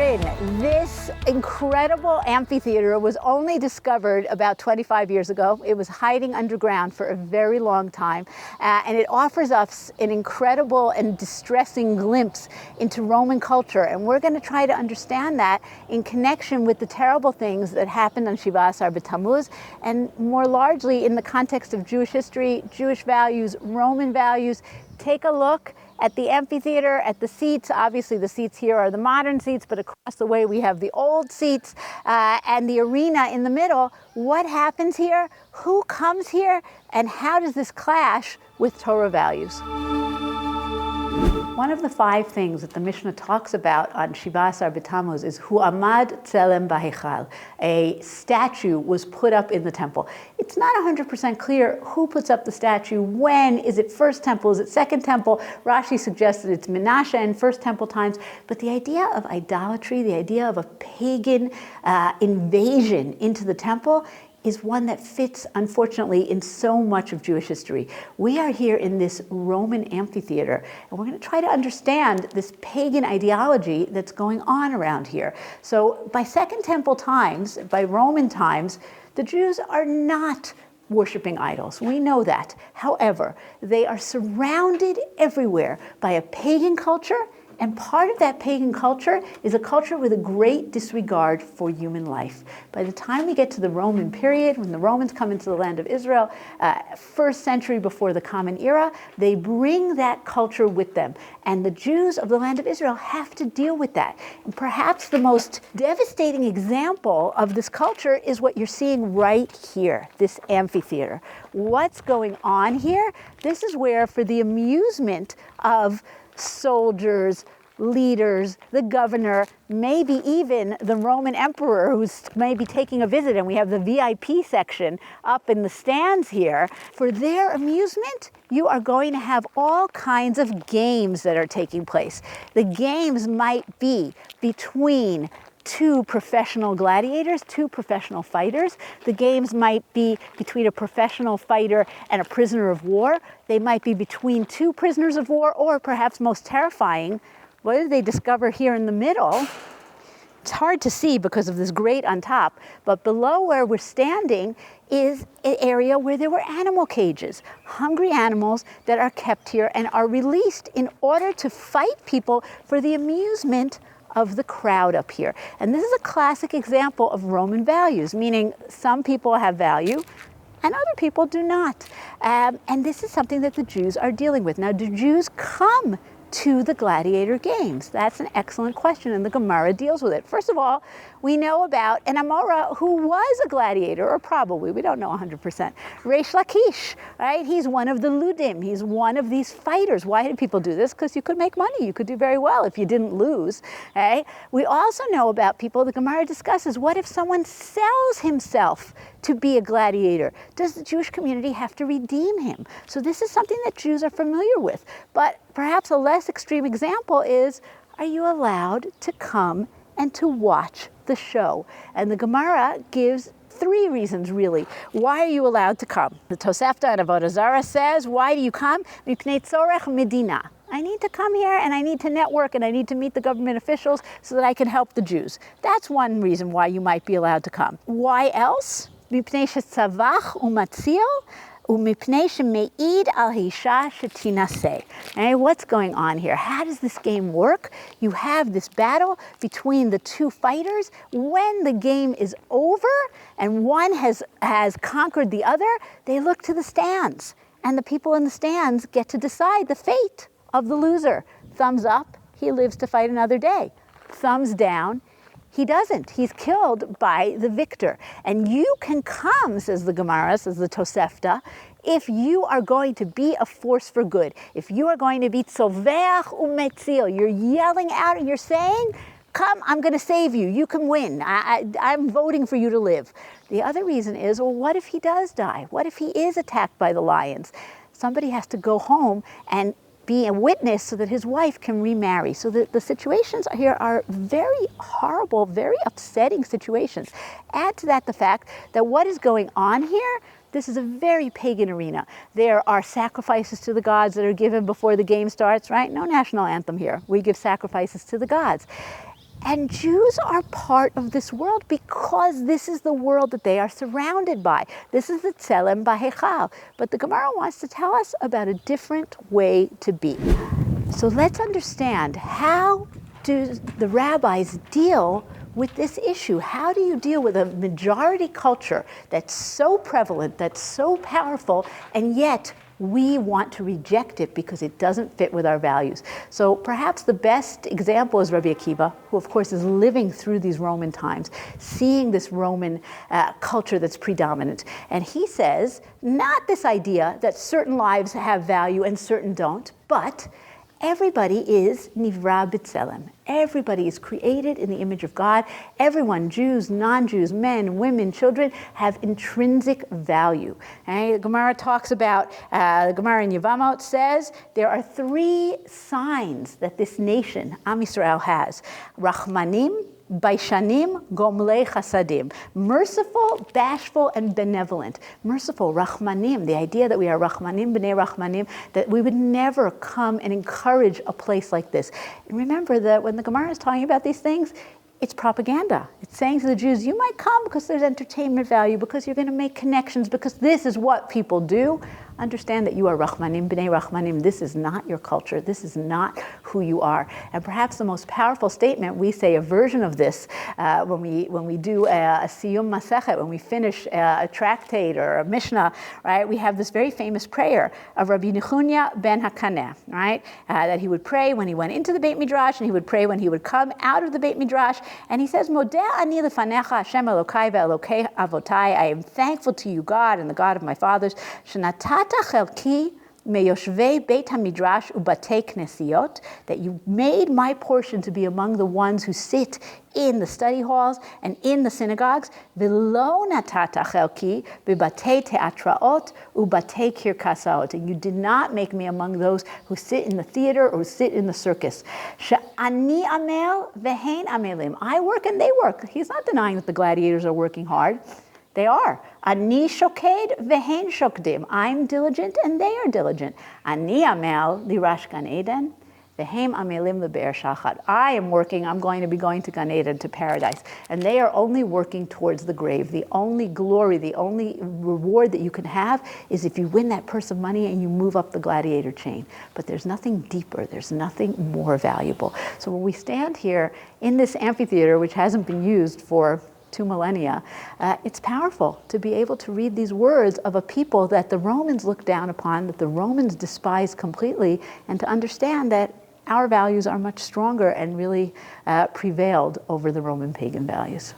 Guvrin. This incredible amphitheater was only discovered about 25 years ago. It was hiding underground for a very long time, and it offers us an incredible and distressing glimpse into Roman culture. And we're going to try to understand that in connection with the terrible things that happened on Shiva Asar B'Tammuz, and more largely in the context of Jewish history, Jewish values, Roman values. Take a look at the amphitheater, at the seats. Obviously the seats here are the modern seats, but across the way we have the old seats, and the arena in the middle. What happens here? Who comes here? And how does this clash with Torah values? One of the 5 things that the Mishnah talks about on Shiva Asar B'Tammuz is Hu'amad Tzelem B'Heichal. A statue was put up in the temple. It's not 100% clear who puts up the statue, when. Is it first temple? Is it second temple? Rashi suggests that it's Menashe in first temple times. But the idea of idolatry, the idea of a pagan invasion into the temple, is one that fits, unfortunately, in so much of Jewish history. We are here in this Roman amphitheater, and we're going to try to understand this pagan ideology that's going on around here. So by Second Temple times, by Roman times, the Jews are not worshiping idols. We know that. However, they are surrounded everywhere by a pagan culture, and part of that pagan culture is a culture with a great disregard for human life. By the time we get to the Roman period, when the Romans come into the land of Israel, first century before the Common Era, they bring that culture with them. And the Jews of the land of Israel have to deal with that. And perhaps the most devastating example of this culture is what you're seeing right here, this amphitheater. What's going on here? This is where, for the amusement of soldiers, leaders, the governor, maybe even the Roman emperor who's maybe taking a visit, and we have the VIP section up in the stands here. For their amusement, you are going to have all kinds of games that are taking place. The games might be between 2 professional gladiators, 2 professional fighters. The games might be between a professional fighter and a prisoner of war. They might be between 2 prisoners of war, or perhaps most terrifying, what did they discover here in the middle? It's hard to see because of this grate on top, but below where we're standing is an area where there were animal cages, hungry animals that are kept here and are released in order to fight people for the amusement of the crowd up here. And this is a classic example of Roman values, meaning some people have value and other people do not. And this is something that the Jews are dealing with. Now, do Jews come to the gladiator games? That's an excellent question, and the Gemara deals with it. First of all, we know about an Amora who was a gladiator, or probably, we don't know 100%. Reish Lakish, right? He's one of the Ludim. He's one of these fighters. Why did people do this? Because you could make money. You could do very well if you didn't lose. Okay? We also know about people, the Gemara discusses, what if someone sells himself to be a gladiator? Does the Jewish community have to redeem him? So this is something that Jews are familiar with. But perhaps a less extreme example is, are you allowed to come and to watch the show? And the Gemara gives 3 reasons, really. Why are you allowed to come? The Tosefta and Avodah Zarah says, why do you come? Mipnei tzorech medina. I need to come here, and I need to network, and I need to meet the government officials so that I can help the Jews. That's one reason why you might be allowed to come. Why else? Mipnei shetzavach umatzil, umipnei shemeid al hisha shetinaseh. Okay, what's going on here? How does this game work? You have this battle between the 2 fighters. When the game is over and one has conquered the other, they look to the stands, and the people in the stands get to decide the fate of the loser. Thumbs up, he lives to fight another day. Thumbs down, he doesn't. He's killed by the victor. And you can come, says the Gemara, says the Tosefta, if you are going to be a force for good. If you are going to be tzovech umetzil, you're yelling out and you're saying, come, I'm going to save you. You can win. I'm voting for you to live. The other reason is, well, what if he does die? What if he is attacked by the lions? Somebody has to go home and be a witness so that his wife can remarry. So the situations here are very horrible, very upsetting situations. Add to that the fact that what is going on here, this is a very pagan arena. There are sacrifices to the gods that are given before the game starts, right? No national anthem here. We give sacrifices to the gods. And Jews are part of this world because this is the world that they are surrounded by. This is the tzelem b'heichal. But the Gemara wants to tell us about a different way to be. So let's understand, how do the rabbis deal with this issue? How do you deal with a majority culture that's so prevalent, that's so powerful, and yet we want to reject it because it doesn't fit with our values? So perhaps the best example is Rabbi Akiva, who of course is living through these Roman times, seeing this Roman culture that's predominant. And he says, not this idea that certain lives have value and certain don't, but everybody is nivra b'tzelem. Everybody is created in the image of God. Everyone, Jews, non-Jews, men, women, children, have intrinsic value. Okay? The Gemara talks about, the Gemara in Yevamot says, there are 3 signs that this nation, Am Yisrael, has. Rachmanim, Baishanim, Gomlei Chasadim. Merciful, bashful, and benevolent. Merciful, Rachmanim, the idea that we are Rachmanim, B'nei Rachmanim, that we would never come and encourage a place like this. And remember that when the Gemara is talking about these things, it's propaganda. It's saying to the Jews, you might come because there's entertainment value, because you're going to make connections, because this is what people do. Understand that you are Rachmanim, B'nei Rachmanim. This is not your culture. This is not who you are. And perhaps the most powerful statement, we say a version of this when we do a Siyum Masechet, when we finish a tractate or a Mishnah, right? We have this very famous prayer of Rabbi Nechunya ben Hakaneh, right? That he would pray when he went into the Beit Midrash, and he would pray when he would come out of the Beit Midrash. And he says, Modeh ani lefanecha Hashem Elokai ve'Elokei avotai. I am thankful to you, God, and the God of my fathers. Shenatat chelki meyoshvei Beit HaMidrash ubatei knesiot, that you made my portion to be among the ones who sit in the study halls and in the synagogues. V'lo natata chelki bebatei teatraot ubatei kirkasaot, and you did not make me among those who sit in the theater or sit in the circus. She'ani amel v'hein amelim. I work and they work. He's not denying that the gladiators are working hard. They are. Ani shoked v'hein shokdim. I'm diligent and they are diligent. Ani amel lirash Gan Eden v'heim amelim lebe'er shachat. I am working. I'm going to be going to Gan Eden, to paradise, and they are only working towards the grave. The only glory, the only reward that you can have is if you win that purse of money and you move up the gladiator chain. But there's nothing deeper. There's nothing more valuable. So when we stand here in this amphitheater, which hasn't been used for 2 millennia, it's powerful to be able to read these words of a people that the Romans looked down upon, that the Romans despised completely, and to understand that our values are much stronger and really prevailed over the Roman pagan values.